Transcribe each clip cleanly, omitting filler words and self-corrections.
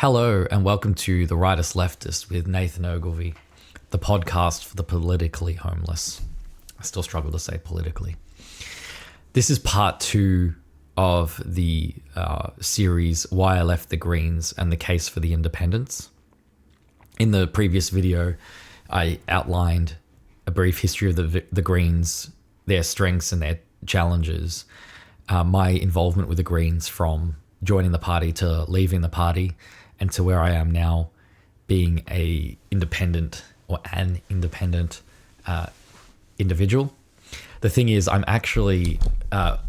Hello and welcome to The Rightist Leftist with Nathan Ogilvie, the podcast for the politically homeless. I still struggle to say politically. This is part 2 of the series Why I Left the Greens and the Case for the Independents. In the previous video, I outlined a brief history of the Greens, their strengths and their challenges, my involvement with the Greens from joining the party to leaving the party, and to where I am now, being an independent individual. The thing is, I'm actually not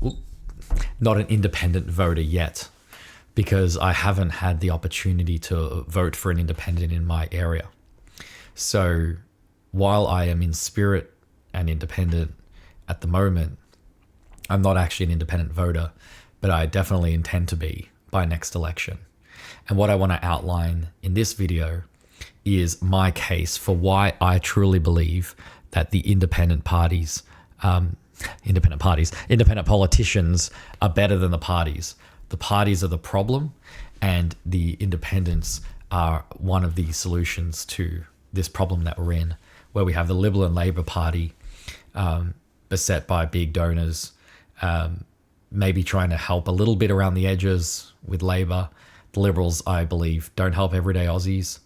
an independent voter yet, because I haven't had the opportunity to vote for an independent in my area. So while I am in spirit an independent at the moment, I'm not actually an independent voter, but I definitely intend to be by next election. And what I want to outline in this video is my case for why I truly believe that the independent politicians are better than the parties. The parties are the problem, and the independents are one of the solutions to this problem that we're in, where we have the Liberal and Labor Party beset by big donors, maybe trying to help a little bit around the edges with Labor. The Liberals, I believe, don't help everyday Aussies.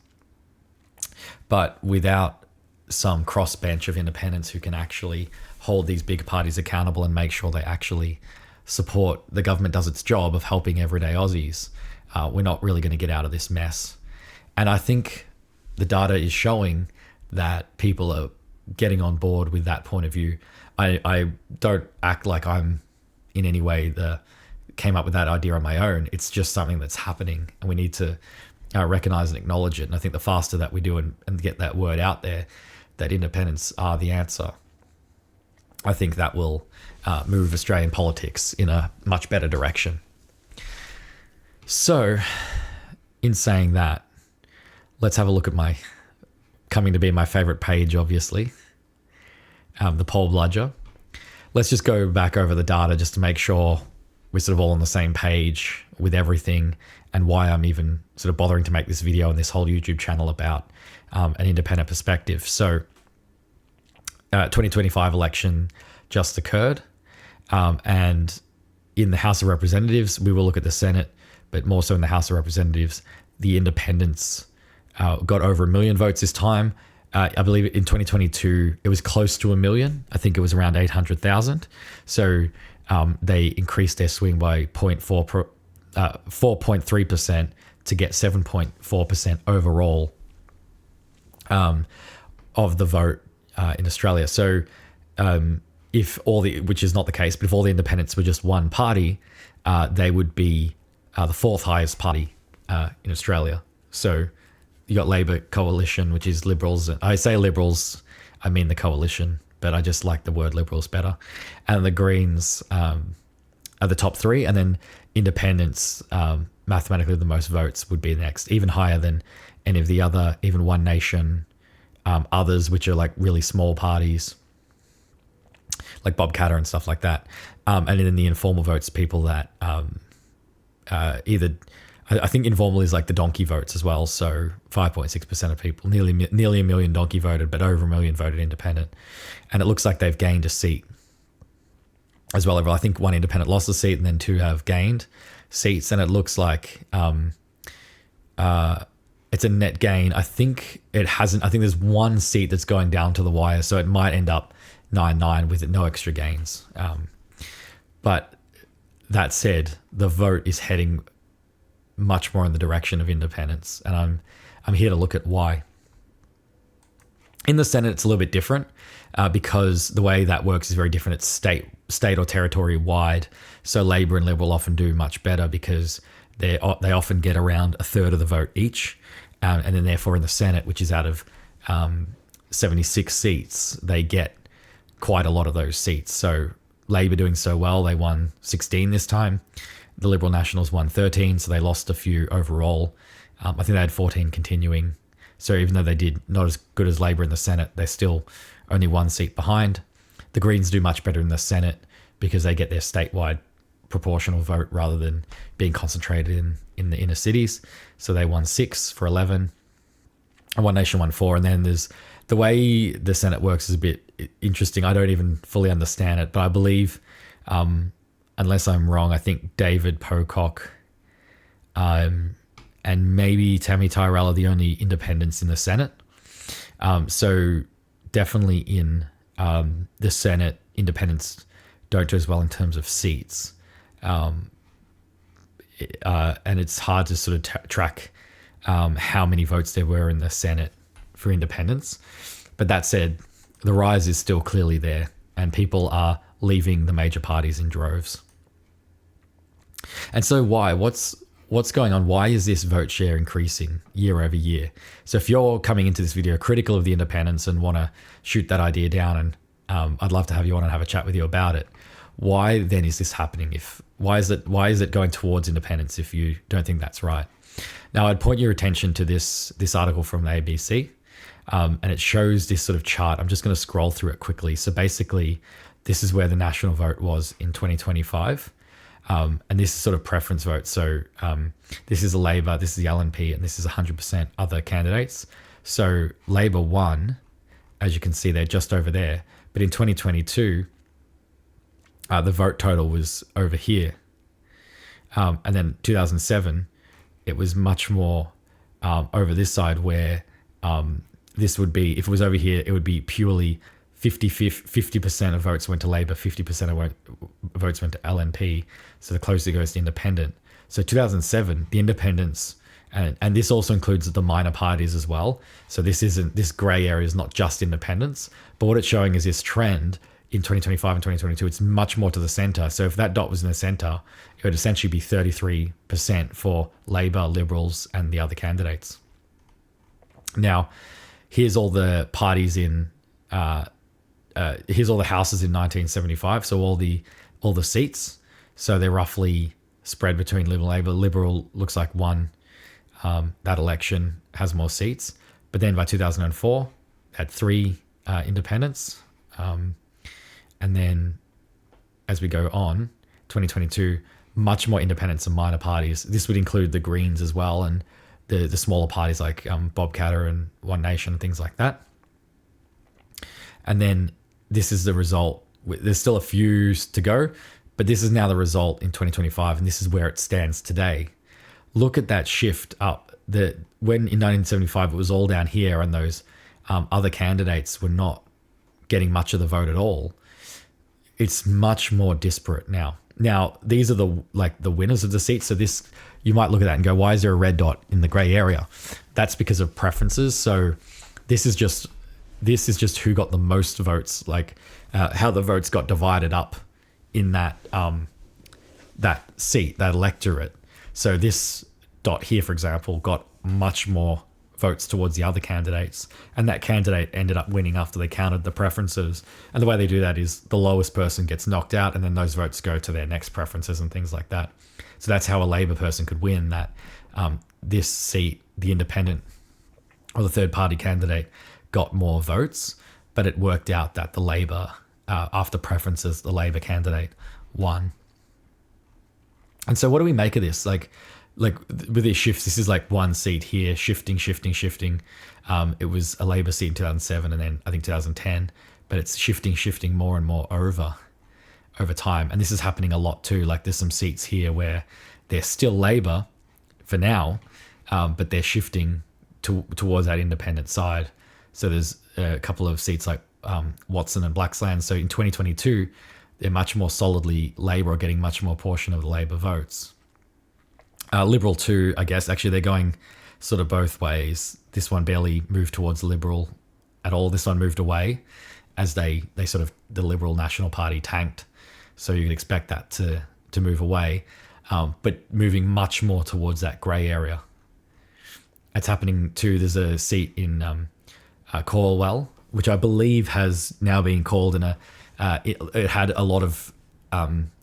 But without some crossbench of independents who can actually hold these big parties accountable and make sure they actually support the government does its job of helping everyday Aussies, we're not really going to get out of this mess. And I think the data is showing that people are getting on board with that point of view. I don't act like I'm in any way came up with that idea on my own. It's just something that's happening, and we need to recognize and acknowledge it. And I think the faster that we do and get that word out there, that independents are the answer, I think that will move Australian politics in a much better direction. So, in saying that, let's have a look at my coming to be my favorite page, obviously, the poll Bludger. Let's just go back over the data just to make sure we're sort of all on the same page with everything, and why I'm even sort of bothering to make this video and this whole YouTube channel about an independent perspective. So 2025 election just occurred, and in the House of Representatives, we will look at the Senate, but more so in the House of Representatives, the independents got over 1 million votes this time. I believe in 2022, it was close to 1 million. I think it was around 800,000. So they increased their swing by 4.3% to get 7.4% overall of the vote in Australia. So which is not the case, but if all the independents were just one party, they would be the 4th highest party in Australia. So you got Labor coalition, which is Liberals. I say Liberals, I mean the coalition, but I just like the word Liberals better. And the Greens are the top 3, and then independents, mathematically the most votes, would be next, even higher than any of the other, even One Nation, others, which are like really small parties, like Bob Catter and stuff like that. And then the informal votes, people that either... I think informal is like the donkey votes as well. So 5.6% of people, nearly 1 million donkey voted, but over 1 million voted independent. And it looks like they've gained a seat as well. I think 1 independent lost a seat, and then 2 have gained seats. And it looks like it's a net gain. I think there's 1 seat that's going down to the wire. So it might end up 9-9 with no extra gains. But that said, the vote is heading much more in the direction of independence, and I'm here to look at why. In the Senate, it's a little bit different because the way that works is very different. It's state or territory wide. So Labor and Liberal often do much better because they often get around 1/3 of the vote each, and then therefore in the Senate, which is out of 76 seats, they get quite a lot of those seats. So Labor doing so well, they won 16 this time. The Liberal Nationals won 13, so they lost a few overall. I think they had 14 continuing. So even though they did not as good as Labor in the Senate, they're still only 1 seat behind. The Greens do much better in the Senate because they get their statewide proportional vote rather than being concentrated in the inner cities. So they won 6 for 11, and One Nation won 4. And then there's the way the Senate works is a bit interesting. I don't even fully understand it, but I believe, unless I'm wrong, I think David Pocock and maybe Tammy Tyrell are the only independents in the Senate. So definitely in the Senate, independents don't do as well in terms of seats. And it's hard to sort of track how many votes there were in the Senate for independents. But that said, the rise is still clearly there, and people are leaving the major parties in droves. And so why? What's going on? Why is this vote share increasing year over year? So if you're coming into this video critical of the independents and want to shoot that idea down, and I'd love to have you on and have a chat with you about it, why then is this happening? Why is it going towards independence if you don't think that's right? Now, I'd point your attention to this article from the ABC, and it shows this sort of chart. I'm just going to scroll through it quickly. So basically, this is where the national vote was in 2025. And this is sort of preference vote. So this is a Labor, this is the LNP, and this is 100% other candidates. So Labor won, as you can see there, just over there. But in 2022, the vote total was over here. And then 2007, it was much more over this side, where this would be, if it was over here, it would be purely 50% of votes went to Labor, 50% of votes went to LNP. So the closer it goes to independent. So 2007, the independents, and this also includes the minor parties as well. So this gray area is not just independents, but what it's showing is this trend in 2025 and 2022. It's much more to the center. So if that dot was in the center, it would essentially be 33% for Labor, Liberals, and the other candidates. Now, here's all the parties in, here's all the houses in 1975. So all the seats. So they're roughly spread between Liberal and Labor. Liberal looks like won that election, has more seats. But then by 2004, had 3 independents. And then as we go on, 2022, much more independents and minor parties. This would include the Greens as well, and the smaller parties like Bob Catter and One Nation and things like that. And then this is the result. There's still a few to go, but this is now the result in 2025, and this is where it stands today. Look at that shift up. When in 1975 it was all down here, and those other candidates were not getting much of the vote at all. It's much more disparate now. Now, these are the winners of the seats. So this, you might look at that and go, why is there a red dot in the gray area? That's because of preferences. So this is just who got the most votes, like how the votes got divided up in that seat, that electorate. So this dot here, for example, got much more votes towards the other candidates, and that candidate ended up winning after they counted the preferences. And the way they do that is the lowest person gets knocked out, and then those votes go to their next preferences and things like that. So that's how a Labor person could win that this seat, the independent or the third party candidate got more votes, but it worked out that the Labor, after preferences, the Labor candidate won. And so what do we make of this? Like with these shifts, this is like one seat here, shifting. It was a Labor seat in 2007 and then I think 2010, but it's shifting more and more over time. And this is happening a lot too. Like there's some seats here where they're still Labor for now, but they're shifting towards that independent side. So there's a couple of seats like Watson and Blaxland. So in 2022, they're much more solidly Labor, or getting much more portion of the Labor votes. Liberal too, I guess. Actually, they're going sort of both ways. This one barely moved towards Liberal at all. This one moved away as the Liberal National Party tanked. So you could expect that to move away, but moving much more towards that grey area. It's happening too. There's a seat in Cornwall, which I believe has now been called it had a lot of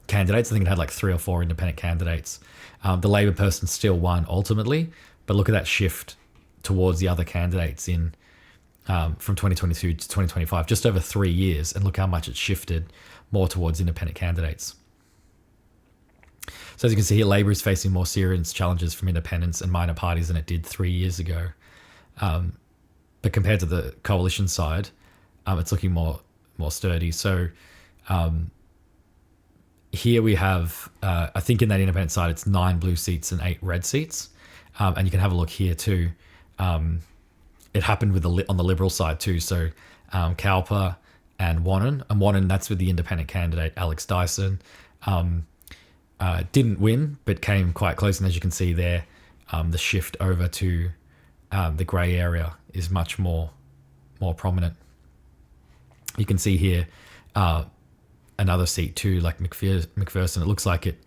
candidates. I think it had like 3 or 4 independent candidates. The Labor person still won ultimately, but look at that shift towards the other candidates in from 2022 to 2025, just over 3 years, and look how much it shifted more towards independent candidates. So as you can see here, Labor is facing more serious challenges from independents and minor parties than it did 3 years ago. But compared to the coalition side, it's looking more sturdy. So here we have, I think in that independent side, it's 9 blue seats and 8 red seats. And you can have a look here too. It happened with on the Liberal side too. So Cowper and Wannon, that's with the independent candidate, Alex Dyson. Didn't win, but came quite close. And as you can see there, the shift over to the grey area is much more prominent. You can see here another seat too, like McPherson. It looks like it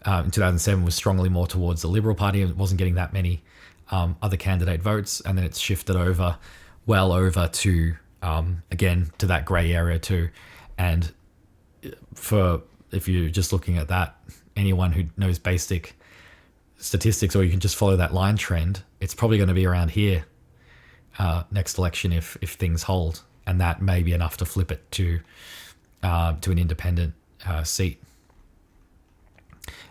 in 2007 was strongly more towards the Liberal Party and wasn't getting that many other candidate votes. And then it's shifted over to, again, to that grey area too. And if you're just looking at that, anyone who knows basic statistics, or you can just follow that line trend, it's probably going to be around here next election if things hold, and that may be enough to flip it to an independent seat.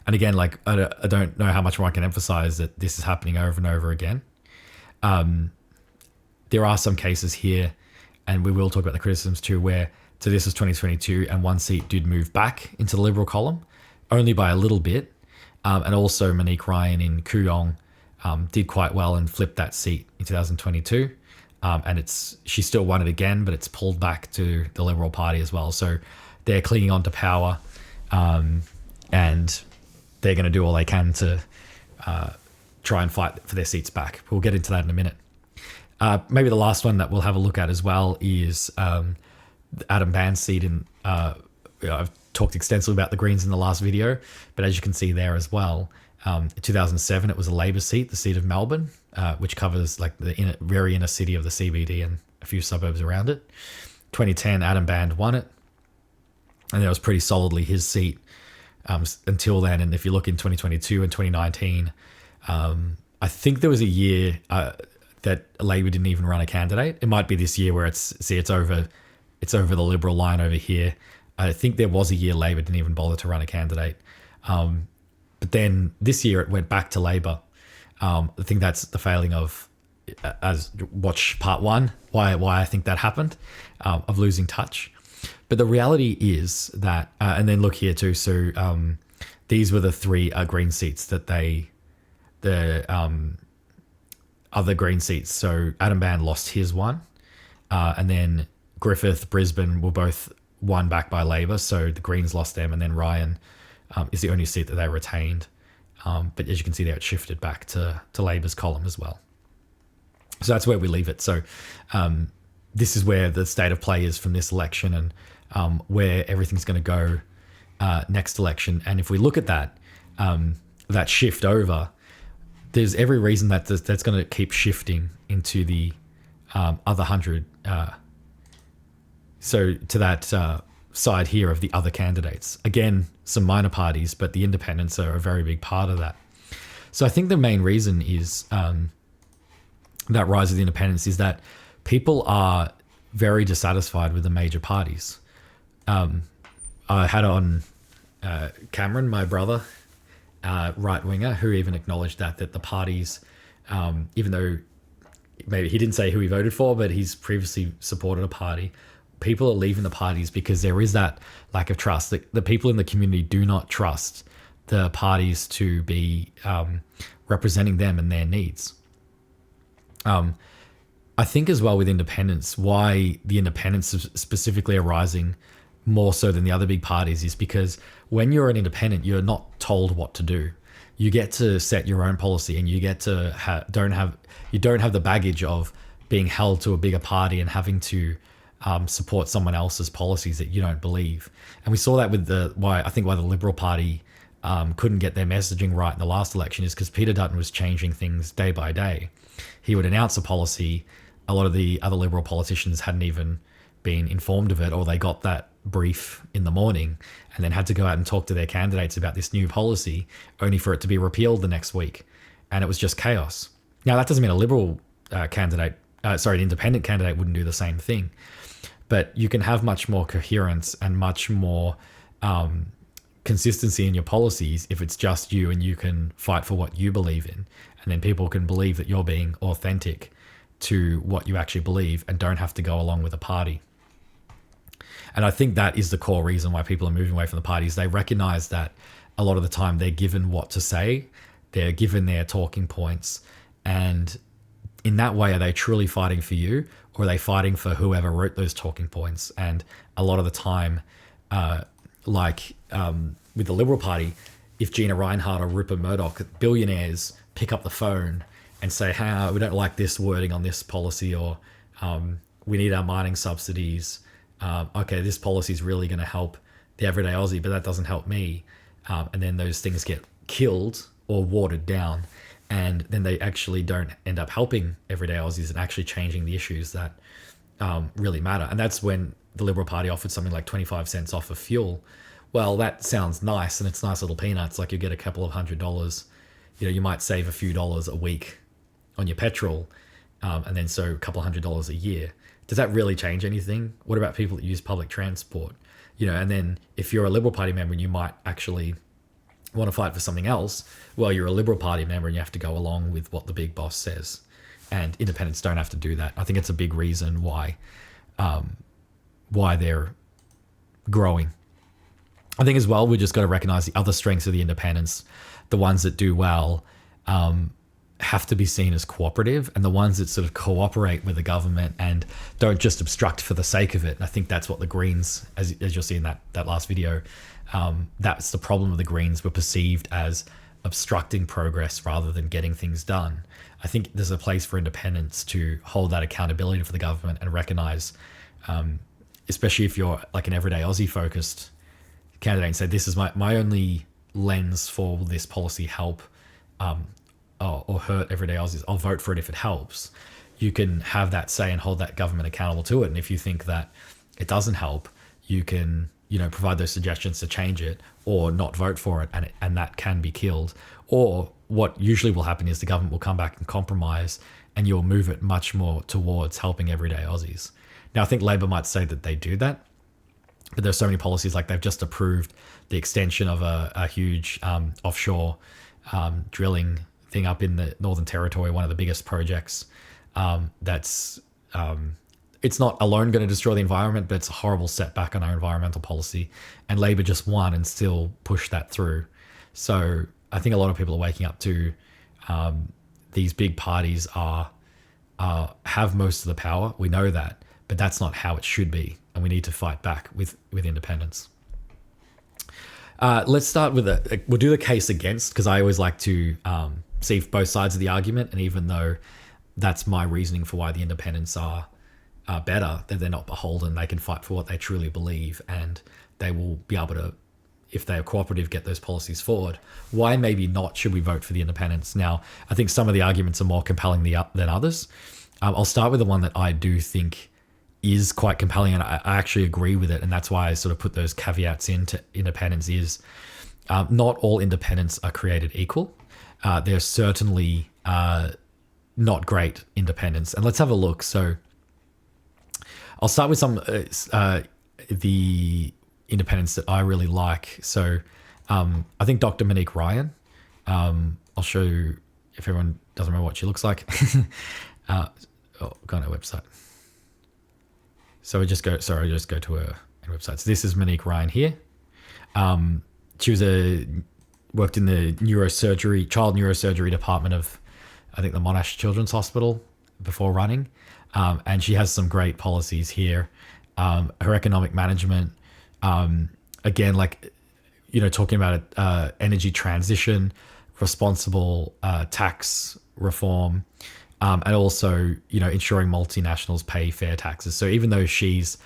And again, like I don't know how much more I can emphasize that this is happening over and over again. There are some cases here, and we will talk about the criticisms too, where so this was 2022 and one seat did move back into the Liberal column, only by a little bit. And also Monique Ryan in Kooyong did quite well and flipped that seat in 2022. And she still won it again, but it's pulled back to the Liberal Party as well. So they're clinging on to power, and they're going to do all they can to try and fight for their seats back. We'll get into that in a minute. Maybe the last one that we'll have a look at as well is Adam Band's seat in... I've talked extensively about the Greens in the last video, but as you can see there as well, in 2007 it was a Labor seat, the seat of Melbourne, which covers like the very inner city of the CBD and a few suburbs around it. 2010, Adam Band won it, and that was pretty solidly his seat until then. And if you look in 2022 and 2019, I think there was a year that Labor didn't even run a candidate. It might be this year where it's over the Liberal line over here. I think there was a year Labor didn't even bother to run a candidate. But then this year it went back to Labor. I think that's the failing of, as watch part 1, why I think that happened, of losing touch. But the reality is that, and then look here too. So these were the 3 Green seats that the other Green seats. So Adam Band lost his one, and then Griffith, Brisbane were both won back by Labor, so the Greens lost them, and then Ryan is the only seat that they retained. But as you can see there, it shifted back to Labor's column as well. So that's where we leave it. So this is where the state of play is from this election, and where everything's going to go next election. And if we look at that shift over, there's every reason that that's going to keep shifting into the other 100. So to that side here of the other candidates. Again, some minor parties, but the independents are a very big part of that. So I think the main reason is that rise of the independents is that people are very dissatisfied with the major parties. I had on Cameron, my brother, right-winger, who even acknowledged that the parties, even though maybe he didn't say who he voted for, but he's previously supported a party, people are leaving the parties because there is that lack of trust. The people in the community do not trust the parties to be representing them and their needs. I think as well with independents, why the independents specifically are rising more so than the other big parties is because when you're an independent, you're not told what to do. You get to set your own policy, and you get to don't have the baggage of being held to a bigger party and having to support someone else's policies that you don't believe. And we saw that with why the Liberal Party couldn't get their messaging right in the last election is because Peter Dutton was changing things day by day. He would announce a policy. A lot of the other Liberal politicians hadn't even been informed of it, or they got that brief in the morning and then had to go out and talk to their candidates about this new policy, only for it to be repealed the next week. And it was just chaos. Now, that doesn't mean a Liberal an independent candidate wouldn't do the same thing. But you can have much more coherence and much more consistency in your policies if it's just you and you can fight for what you believe in, and then people can believe that you're being authentic to what you actually believe and don't have to go along with a party. And I think that is the core reason why people are moving away from the parties. They recognize that a lot of the time they're given what to say, they're given their talking points, and in that way, are they truly fighting for you, or are they fighting for whoever wrote those talking points? And a lot of the time, with the Liberal Party, if Gina Rinehart or Rupert Murdoch, billionaires, pick up the phone and say, hey, we don't like this wording on this policy, or we need our mining subsidies. Okay, this policy is really going to help the everyday Aussie, but that doesn't help me. And then those things get killed or watered down. And then they actually don't end up helping everyday Aussies and actually changing the issues that really matter. And that's when the Liberal Party offered something like 25 cents off of fuel. Well, that sounds nice, and it's nice little peanuts. Like, you get a couple of $100. You might save a few dollars a week on your petrol, and then so a couple of $100 a year. Does that really change anything? What about people that use public transport? And then if you're a Liberal Party member and you might actually want to fight for something else, well, you're a Liberal Party member and you have to go along with what the big boss says. And independents don't have to do that. I think it's a big reason why they're growing. I think as well, we just got to recognize the other strengths of the independents. The ones that do well have to be seen as cooperative, and the ones that sort of cooperate with the government and don't just obstruct for the sake of it. And I think that's what the Greens, as you'll see in that last video, that's the problem of the Greens, were perceived as obstructing progress rather than getting things done. I think there's a place for independents to hold that accountability for the government and recognize, especially if you're like an everyday Aussie focused candidate, and say, this is my only lens for will this policy help or hurt everyday Aussies. I'll vote for it if it helps. You can have that say and hold that government accountable to it. And if you think that it doesn't help, you can provide those suggestions to change it or not vote for it, and that can be killed. Or what usually will happen is the government will come back and compromise, and you'll move it much more towards helping everyday Aussies. Now, I think Labor might say that they do that, but there's so many policies, like they've just approved the extension of a huge offshore drilling thing up in the Northern Territory, one of the biggest projects. That's it's not alone going to destroy the environment, but it's a horrible setback on our environmental policy. And Labor just won and still pushed that through. So I think a lot of people are waking up to these big parties have most of the power. We know that, but that's not how it should be. And we need to fight back with independence. Let's start with we'll do the case against, because I always like to see both sides of the argument. And even though that's my reasoning for why the independents are better, that they're not beholden, they can fight for what they truly believe, and they will be able to, if they are cooperative, get those policies forward. Why maybe not should we vote for the independents? Now, I think some of the arguments are more compelling than others. I'll start with the one that I do think is quite compelling, and I actually agree with it, and that's why I sort of put those caveats into independence. Is not all independents are created equal. They're certainly not great independents, and let's have a look. So I'll start with some the independents that I really like. So I think Dr. Monique Ryan. I'll show you if everyone doesn't remember what she looks like. Go on her website. So I just go to her website. So this is Monique Ryan here. She was worked in the child neurosurgery department of, I think, the Monash Children's Hospital before running. And she has some great policies here. Her economic management, again, talking about energy transition, responsible tax reform, and also, ensuring multinationals pay fair taxes. So even though she's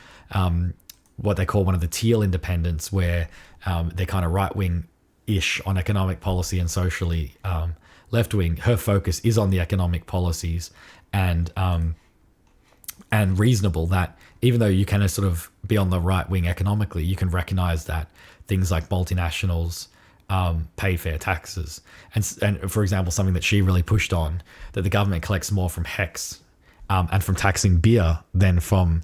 what they call one of the teal independents, where they're kind of right-wing-ish on economic policy and socially left-wing, her focus is on the economic policies and reasonable, that even though you can sort of be on the right wing economically, you can recognize that things like multinationals pay fair taxes. And for example, something that she really pushed on, that the government collects more from HECS and from taxing beer than from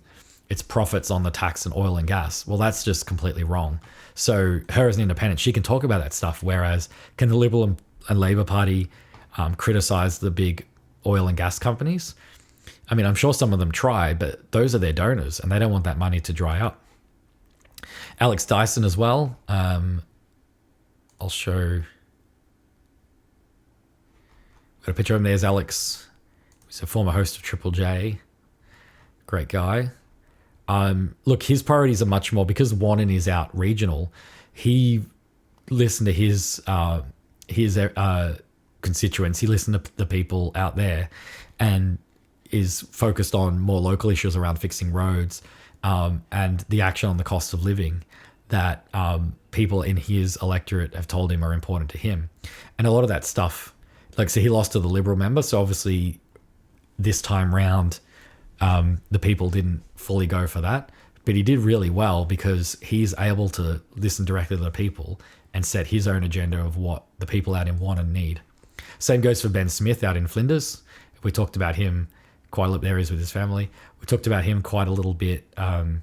its profits on the tax and oil and gas. Well, that's just completely wrong. So her as an independent, she can talk about that stuff. Whereas can the Liberal and Labor Party criticize the big oil and gas companies? I mean, I'm sure some of them try, but those are their donors and they don't want that money to dry up. Alex Dyson as well. I'll show. Got a picture of him. There's Alex. He's a former host of Triple J. Great guy. Look, his priorities are much more because Wannon is out regional. He listened to his constituents. He listened to the people out there, and is focused on more local issues around fixing roads and the action on the cost of living that people in his electorate have told him are important to him. And a lot of that stuff, like, so he lost to the Liberal member. So obviously this time round, the people didn't fully go for that, but he did really well because he's able to listen directly to the people and set his own agenda of what the people out in want and need. Same goes for Ben Smith out in Flinders. We talked about him quite a lot. There he is with his family. We talked about him quite a little bit in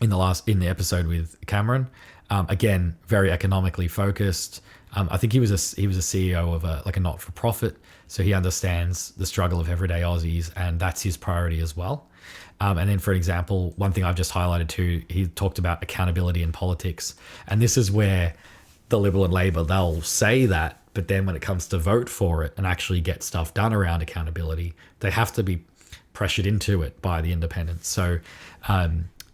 the episode with Cameron. Again, very economically focused. I think he was a CEO of a not-for-profit, so he understands the struggle of everyday Aussies, and that's his priority as well. And then, for example, one thing I've just highlighted too, he talked about accountability in politics, and this is where the Liberal and Labor, they'll say that, but then when it comes to vote for it and actually get stuff done around accountability, they have to be pressured into it by the independents. So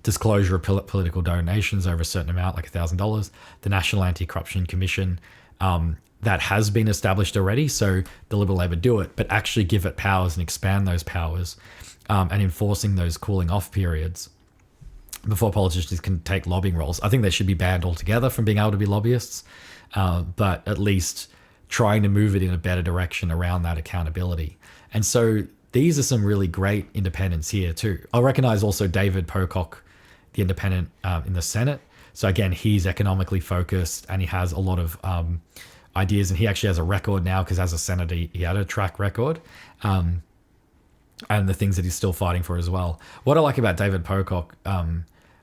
disclosure of political donations over a certain amount, like $1,000, the National Anti-Corruption Commission, that has been established already. So the Liberal Labor do it, but actually give it powers and expand those powers and enforcing those cooling off periods before politicians can take lobbying roles. I think they should be banned altogether from being able to be lobbyists, but at least trying to move it in a better direction around that accountability. And so these are some really great independents here too. I'll recognize also David Pocock, the independent in the Senate. So again, he's economically focused and he has a lot of ideas, and he actually has a record now because as a senator, he had a track record. And the things that he's still fighting for as well. What I like about David Pocock,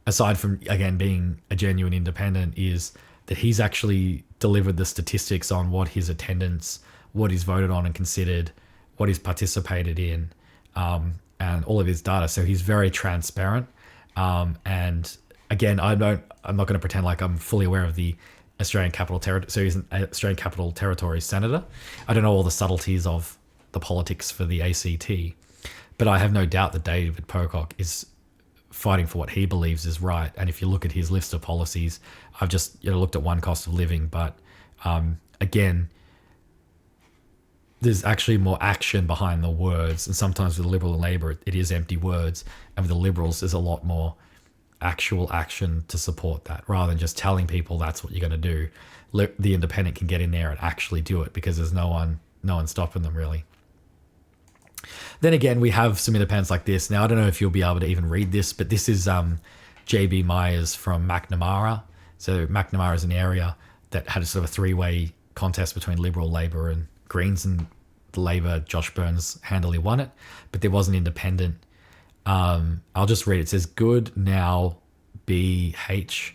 aside from, again, being a genuine independent, is that he's actually delivered the statistics on what his attendance, what he's voted on and considered, what he's participated in, and all of his data. So he's very transparent. And again, I'm not going to pretend like I'm fully aware of the Australian Capital Territory. So he's an Australian Capital Territory senator. I don't know all the subtleties of the politics for the ACT, but I have no doubt that David Pocock is fighting for what he believes is right. And if you look at his list of policies, I've just looked at one, cost of living, but again, there's actually more action behind the words. And sometimes with the Liberal and Labor, it is empty words. And with the Liberals, there's a lot more actual action to support that, rather than just telling people that's what you're going to do. The independent can get in there and actually do it because there's no one stopping them really. Then again, we have some independents like this. Now, I don't know if you'll be able to even read this, but this is JB Myers from Macnamara. So Macnamara is an area that had a sort of a three-way contest between Liberal, Labor and Greens, and the Labor, Josh Burns, handily won it. But there was an independent. I'll just read it. It says, Good Now B.H.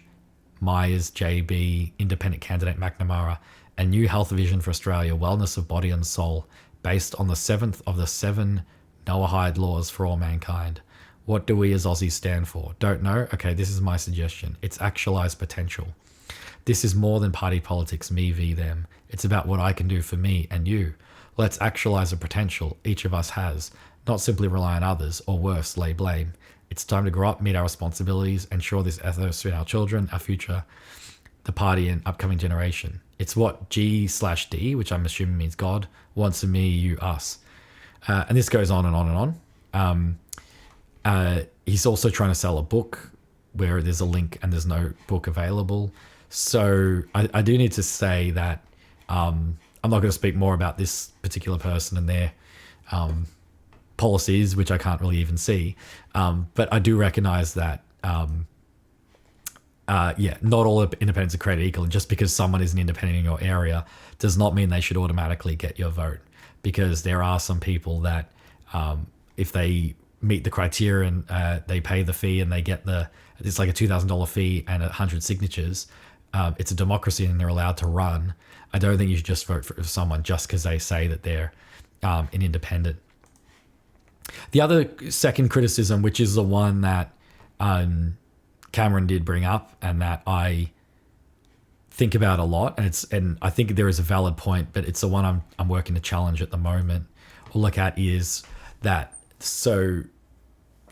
Myers JB, independent candidate Macnamara, a new health vision for Australia, wellness of body and soul, based on the seventh of the 7 Noahide laws for all mankind. What do we as Aussies stand for? Don't know? Okay, this is my suggestion. It's actualized potential. This is more than party politics, me v them. It's about what I can do for me and you. Let's actualize the potential each of us has, not simply rely on others, or worse, lay blame. It's time to grow up, meet our responsibilities, ensure this ethos in our children, our future, the party and upcoming generation. It's what G/D, which I'm assuming means God, wants of me, you, us. And this goes on and on and on. He's also trying to sell a book where there's a link and there's no book available. So I do need to say that I'm not going to speak more about this particular person and their policies, which I can't really even see. But I do recognize that, not all independents are created equal. And just because someone is an independent in your area does not mean they should automatically get your vote. Because there are some people that if they meet the criteria and they pay the fee and they get it's like a $2,000 fee and 100 signatures. It's a democracy and they're allowed to run. I don't think you should just vote for someone just because they say that they're an independent. The other second criticism, which is the one that Cameron did bring up and that I think about a lot, and I think there is a valid point, but it's the one I'm working to challenge at the moment or look at, is that so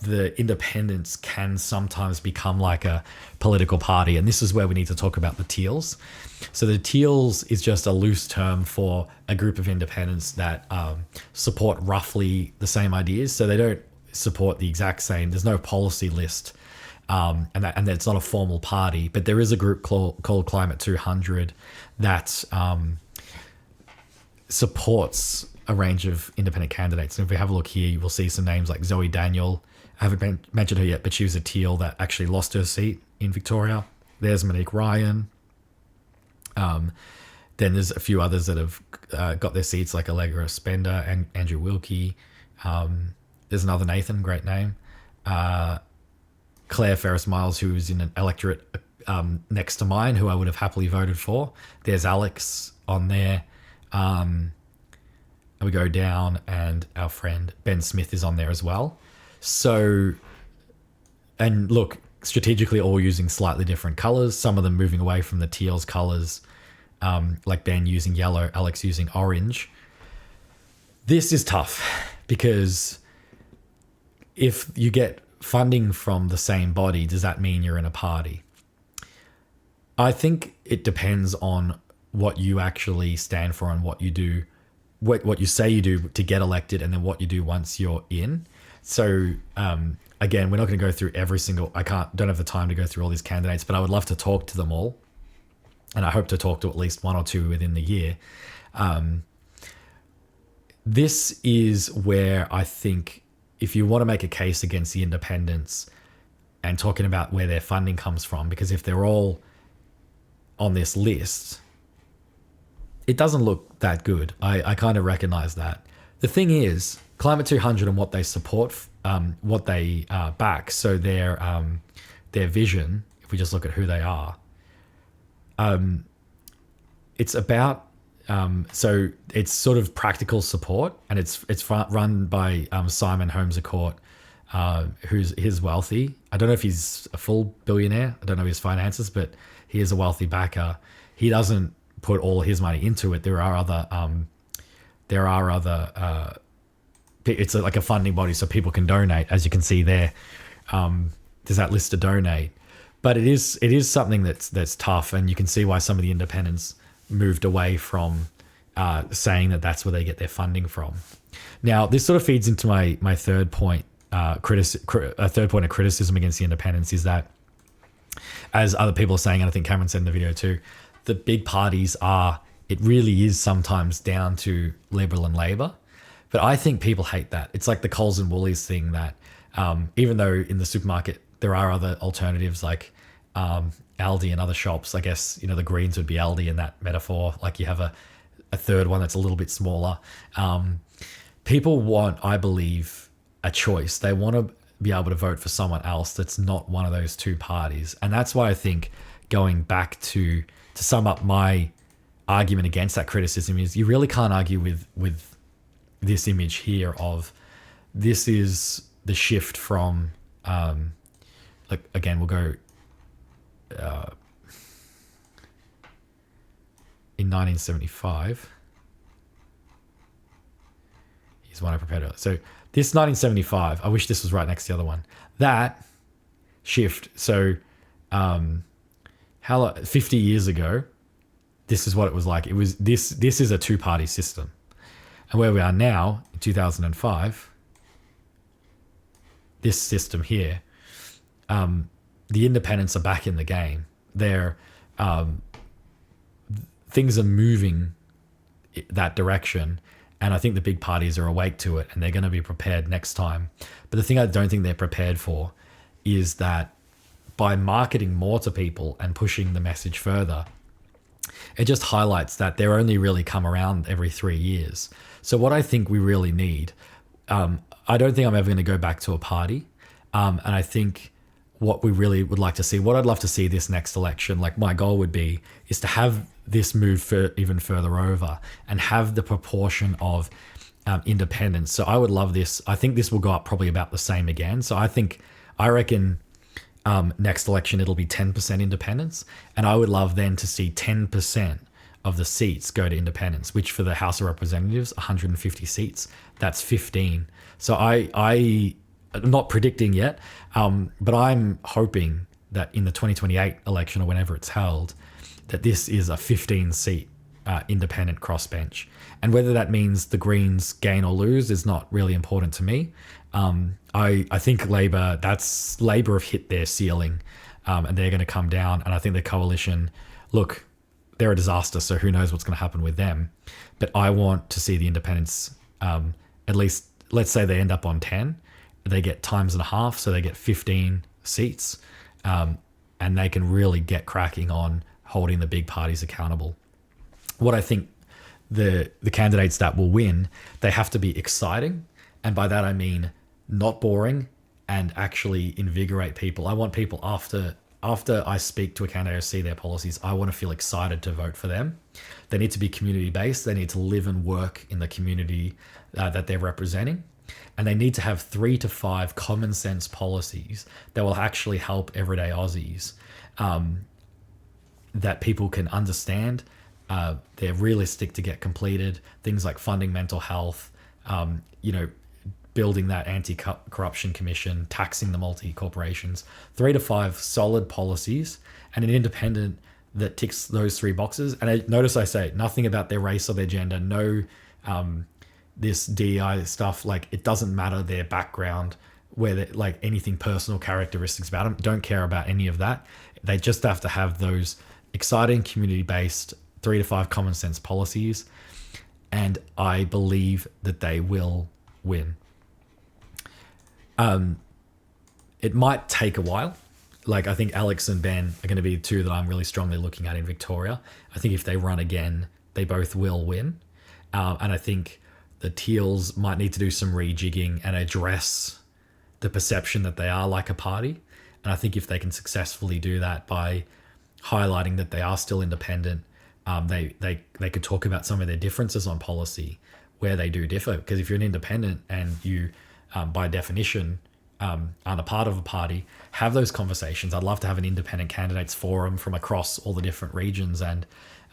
the independents can sometimes become like a political party. And this is where we need to talk about the teals. So the teals is just a loose term for a group of independents that support roughly the same ideas. So they don't support the exact same. There's no policy list. And it's not a formal party, but there is a group called Climate 200 that supports a range of independent candidates. And if we have a look here, you will see some names like Zoe Daniel. I haven't mentioned her yet, but she was a teal that actually lost her seat in Victoria. There's Monique Ryan. Then there's a few others that have got their seats, like Allegra Spender and Andrew Wilkie. There's another Nathan, great name. Claire Ferris-Miles, who is in an electorate next to mine, who I would have happily voted for. There's Alex on there. We go down, and our friend Ben Smith is on there as well. So, and look, strategically all using slightly different colors, some of them moving away from the teals colors, like Ben using yellow, Alex using orange. This is tough because if you get funding from the same body, does that mean you're in a party? I think it depends on what you actually stand for and what you do, what you say you do to get elected, and then what you do once you're in. So again, we're not going to go through every single, don't have the time to go through all these candidates, but I would love to talk to them all. And I hope to talk to at least one or two within the year. This is where I think if you want to make a case against the independents and talking about where their funding comes from, because if they're all on this list, it doesn't look that good. I kind of recognize that. The thing is, Climate 200 and what they support, what they back, so their vision, if we just look at who they are, it's about, so it's sort of practical support, and it's run by Simon Holmes à Court, who's wealthy. I don't know if he's a full billionaire. I don't know his finances, but he is a wealthy backer. He doesn't put all his money into it. There are other it's like a funding body, so people can donate, as you can see there. There's that list to donate, but it is something that's tough, and you can see why some of the independents moved away from saying that that's where they get their funding from. Now, this sort of feeds into my third point. A third point of criticism against the independents is that, as other people are saying, and I think Cameron said in the video too, the big parties it really is sometimes down to Liberal and Labor. But I think people hate that. It's like the Coles and Woolies thing that even though in the supermarket there are other alternatives like Aldi and other shops, I guess, the Greens would be Aldi in that metaphor. Like you have a third one that's a little bit smaller. People want, I believe, a choice. They want to be able to vote for someone else that's not one of those two parties. And that's why I think going back to sum up my argument against that criticism is you really can't argue with this image here of this is the shift from like, again, we'll go in 1975. Here's one I prepared earlier. So this 1975, I wish this was right next to the other one. That shift, so 50 years ago, this is what it was like. It was this is a two-party system. And where we are now, in 2005, this system here, the independents are back in the game. Things are moving that direction, and I think the big parties are awake to it, and they're going to be prepared next time. But the thing I don't think they're prepared for is that by marketing more to people and pushing the message further, it just highlights that they're only really come around every 3 years. So what I think we really need, I don't think I'm ever going to go back to a party. And I think what we really would like to see, what I'd love to see this next election, like my goal would be, is to have this move even further over and have the proportion of independents. So I would love this. I think this will go up probably about the same again. So I reckon next election it'll be 10% independents. And I would love then to see 10% of the seats go to independents, which for the House of Representatives, 150 seats, that's 15. So I'm not predicting yet, but I'm hoping that in the 2028 election or whenever it's held, that this is a 15-seat independent crossbench. And whether that means the Greens gain or lose is not really important to me. I think Labor have hit their ceiling, and they're going to come down. And I think the coalition, look, they're a disaster, so who knows what's going to happen with them. But I want to see the independents, at least, let's say they end up on 10, they get times and a half, so they get 15 seats, and they can really get cracking on holding the big parties accountable. What I think the candidates that will win, they have to be exciting, and by that I mean not boring, and actually invigorate people. I want people after I speak to a candidate or see their policies, I want to feel excited to vote for them. They need to be community-based. They need to live and work in the community that they're representing. And they need to have 3 to 5 common sense policies that will actually help everyday Aussies, that people can understand. They're realistic to get completed. Things like funding mental health, building that anti-corruption commission, taxing the multi-corporations, 3 to 5 solid policies, and an independent that ticks those 3 boxes. And notice I say nothing about their race or their gender, no this DEI stuff, like it doesn't matter their background, like anything personal characteristics about them, don't care about any of that. They just have to have those exciting community-based 3 to 5 common sense policies, and I believe that they will win. It might take a while. Like I think Alex and Ben are going to be 2 that I'm really strongly looking at in Victoria. I think if they run again, they both will win. And I think the Teals might need to do some rejigging and address the perception that they are like a party. And I think if they can successfully do that by highlighting that they are still independent, they could talk about some of their differences on policy where they do differ. Because if you're an independent and you, by definition, aren't a part of a party, have those conversations. I'd love to have an independent candidates forum from across all the different regions, and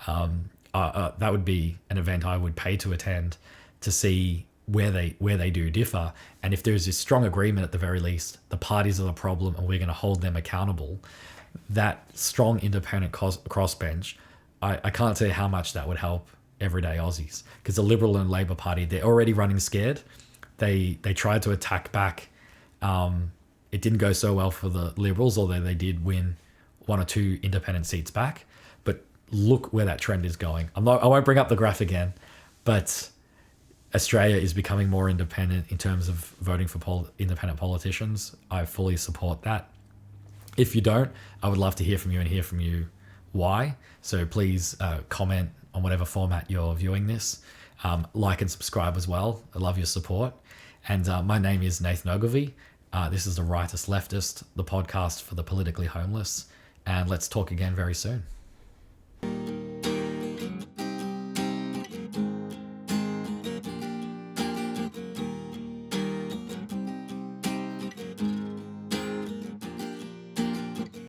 that would be an event I would pay to attend to see where they do differ. And if there's this strong agreement, at the very least, the parties are the problem and we're going to hold them accountable, that strong independent crossbench, I can't tell you how much that would help everyday Aussies. Because the Liberal and Labor Party, they're already running scared. They tried to attack back. It didn't go so well for the Liberals, although they did win 1 or 2 independent seats back. But look where that trend is going. I won't bring up the graph again, but Australia is becoming more independent in terms of voting for independent politicians. I fully support that. If you don't, I would love to hear from you and hear from you why. So please comment on whatever format you're viewing this. Like and subscribe as well. I love your support. And my name is Nathan Ogilvie. This is The Rightist Leftist, the podcast for the politically homeless. And let's talk again very soon.